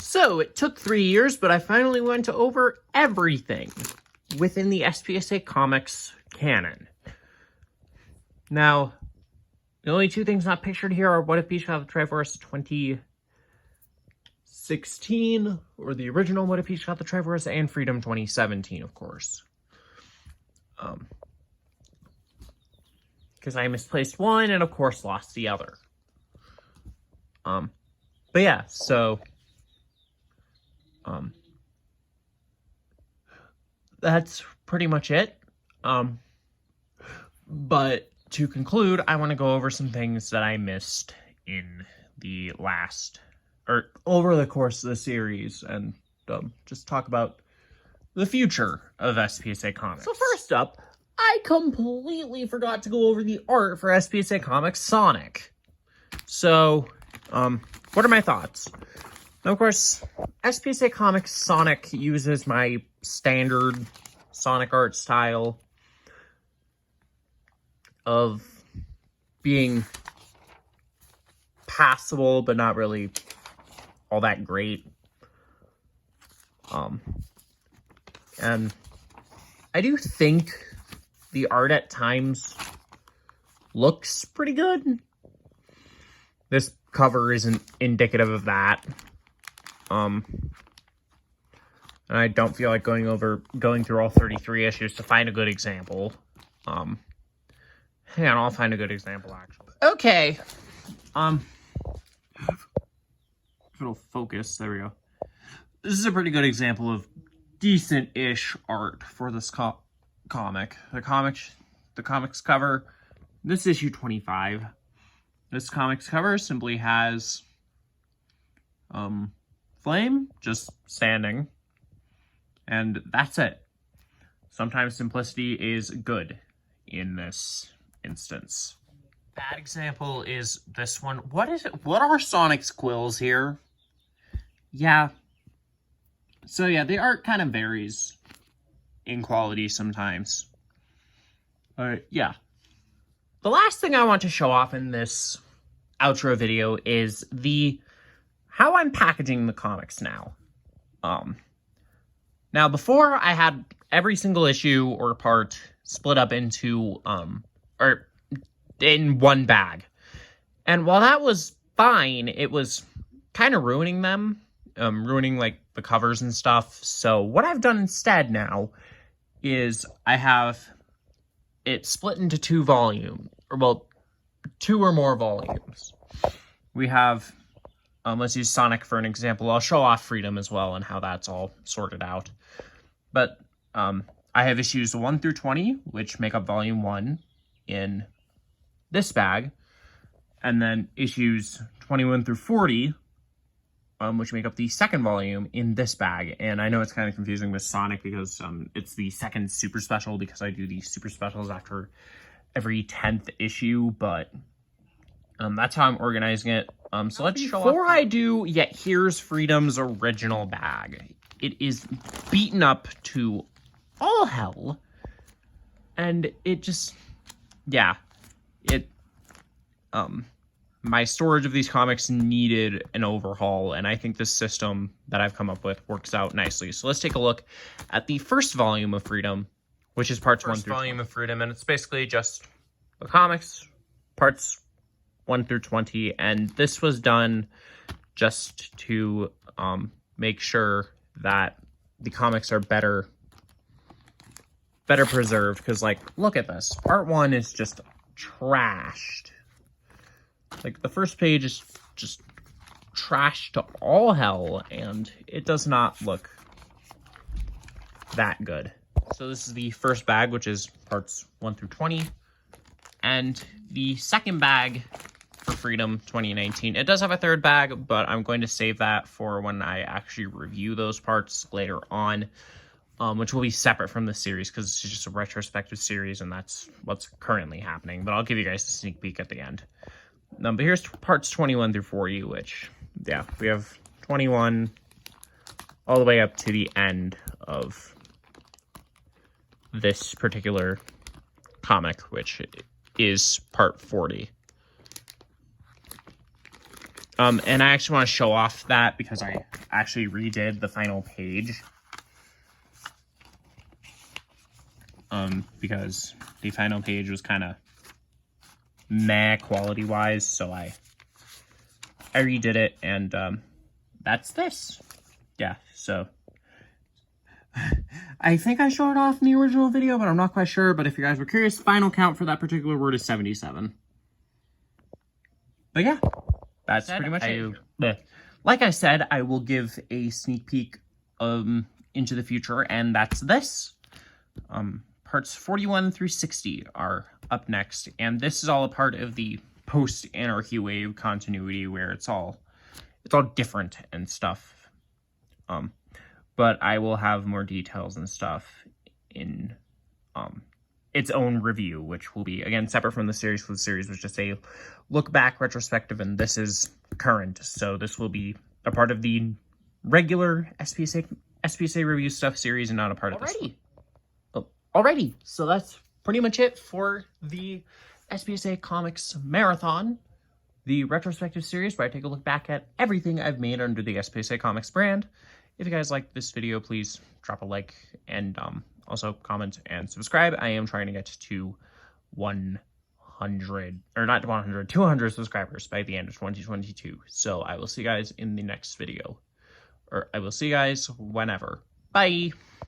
So, it took 3 years, but I finally went over everything within the SPSA Comics canon. Now, the only two things not pictured here are What If Peach Got the Triforce 2016, or the original What If Peach Got the Triforce, and Freedom 2017, of course. Because I misplaced one and, of course, lost the other. But yeah, so... that's pretty much it. But to conclude, I want to go over some things that I missed in the over the course of the series, and just talk about the future of SPSA Comics. So first up, I completely forgot to go over the art for SPSA Comics Sonic. So, what are my thoughts? Now, of course, SPSA Comics Sonic uses my standard Sonic art style of being passable, but not really all that great. And I do think the art at times looks pretty good. This cover isn't indicative of that. And I don't feel like going through all 33 issues to find a good example. Hang on, I'll find a good example, actually. Okay. If it'll focus, there we go. This is a pretty good example of decent-ish art for this comic. The comics cover, this issue 25. This comics cover simply has, Flame just standing, and that's it. Sometimes simplicity is good in this instance. Bad example is this one. What is it? What are Sonic's quills here? Yeah. So yeah, the art kind of varies in quality sometimes. Yeah. The last thing I want to show off in this outro video is how I'm packaging the comics now. Now before I had every single issue or part split up into, or in one bag. And while that was fine, it was kind of ruining them, ruining like the covers and stuff. So what I've done instead now is I have it split into two volumes, two or more volumes. We have, let's use Sonic for an example. I'll show off Freedom as well and how that's all sorted out. But I have issues 1 through 20, which make up volume 1 in this bag. And then issues 21 through 40, which make up the second volume in this bag. And I know it's kind of confusing with Sonic because it's the second super special, because I do these super specials after every 10th issue, but that's how I'm organizing it. So let's show off. Before I do, here's Freedom's original bag. It is beaten up to all hell, and it just, my storage of these comics needed an overhaul, and I think this system that I've come up with works out nicely. So let's take a look at the first volume of Freedom, which is parts 1 through 20. Volume of Freedom, and it's basically just the comics, parts 1 through 20, and this was done just to make sure that the comics are better preserved, because, like, look at this. Part 1 is just trashed. Like, the first page is just trashed to all hell, and it does not look that good. So this is the first bag, which is parts 1 through 20, and the second bag for Freedom 2019. It does have a third bag, but I'm going to save that for when I actually review those parts later on, which will be separate from the series because it's just a retrospective series, and that's what's currently happening. But I'll give you guys a sneak peek at the end. But here's parts 21 through 40, which, we have 21 all the way up to the end of this particular comic, which is part 40. And I actually want to show off that because I actually redid the final page. Because the final page was kind of meh quality-wise, so I redid it, and that's this. Yeah, so I think I showed it off in the original video, but I'm not quite sure. But if you guys were curious, final count for that particular word is 77. But yeah, that's pretty much it. Like I said, I will give a sneak peek into the future, and that's this. Parts 41 through 60 are up next, and this is all a part of the post-Anarchy Wave continuity where it's all different and stuff. But I will have more details and stuff in its own review, which will be, again, separate from the series, because the series was just a look back retrospective, and this is current. So this will be a part of the regular SPSA review stuff series and not a part of this one. Alrighty, so that's pretty much it for the SPSA Comics Marathon, the retrospective series where I take a look back at everything I've made under the SPSA Comics brand. If you guys liked this video, please drop a like and also comment and subscribe. I am trying to get to 100, or not 100, 200 subscribers by the end of 2022. So I will see you guys in the next video, or I will see you guys whenever. Bye!